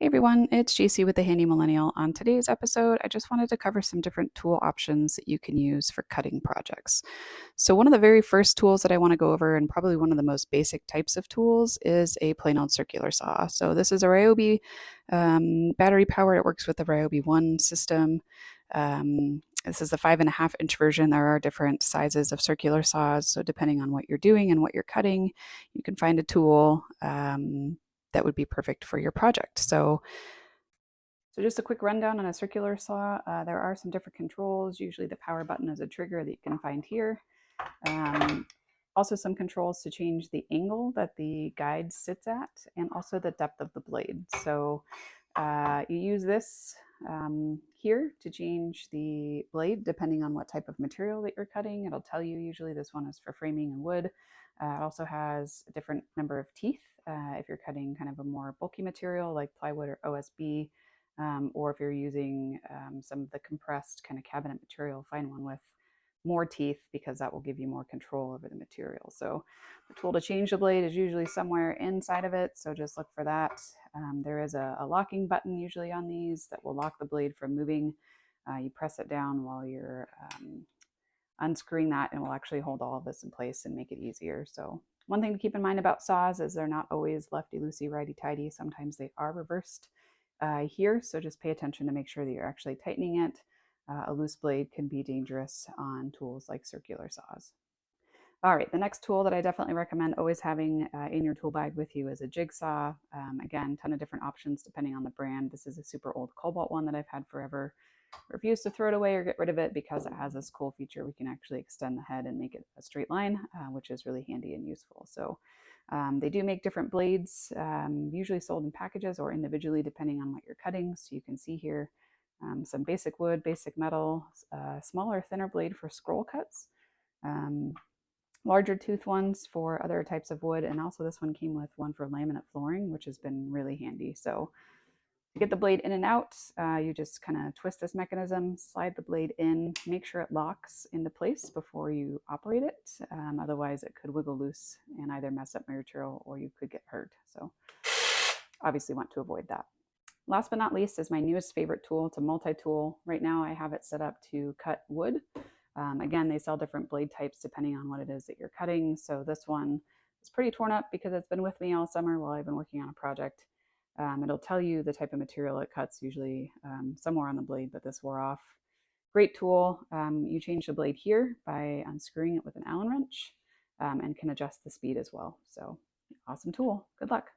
Hey everyone, it's JC with the Handy Millennial. On today's episode, I just wanted to cover some different tool options that you can use for cutting projects. So, one of the very first tools that I want to go over, and probably one of the most basic types of tools, is a plain old circular saw. So, this is a Ryobi battery powered. It works with the Ryobi 1 system. This is the 5.5-inch version. There are different sizes of circular saws. So, depending on what you're doing and what you're cutting, you can find a tool that would be perfect for your project. So just a quick rundown on a circular saw. There are some different controls. Usually the power button is a trigger that you can find here. Also some controls to change the angle that the guide sits at and also the depth of the blade. So you use this here to change the blade depending on what type of material that you're cutting. It'll tell you usually this one is for framing and wood. It also has a different number of teeth if you're cutting kind of a more bulky material like plywood or OSB, or if you're using some of the compressed kind of cabinet material, find one with more teeth because that will give you more control over the material. So the tool to change the blade is usually somewhere inside of it, so just look for that. There is a locking button usually on these that will lock the blade from moving. You press it down while you're unscrewing that, and will actually hold all of this in place and make it easier. So one thing to keep in mind about saws is they're not always lefty-loosey, righty-tighty. Sometimes they are reversed here, so just pay attention to make sure that you're actually tightening it. A loose blade can be dangerous on tools like circular saws. All right, the next tool that I definitely recommend always having in your tool bag with you is a jigsaw. Again, ton of different options depending on the brand. This is a super old Cobalt one that I've had forever. Refuse to throw it away or get rid of it because it has this cool feature. We can actually extend the head and make it a straight line, which is really handy and useful. So they do make different blades, usually sold in packages or individually depending on what you're cutting. So you can see here some basic wood, basic metal, smaller, thinner blade for scroll cuts, larger tooth ones for other types of wood. And also this one came with one for laminate flooring, which has been really handy. So to get the blade in and out, you just kind of twist this mechanism, slide the blade in, make sure it locks into place before you operate it. Otherwise, it could wiggle loose and either mess up your material or you could get hurt. So obviously want to avoid that. Last but not least is my newest favorite tool. It's a multi-tool. Right now I have it set up to cut wood. Again, they sell different blade types depending on what it is that you're cutting. So this one is pretty torn up because it's been with me all summer while I've been working on a project. It'll tell you the type of material it cuts, usually somewhere on the blade, but this wore off. Great tool. You change the blade here by unscrewing it with an Allen wrench, and can adjust the speed as well. So awesome tool. Good luck.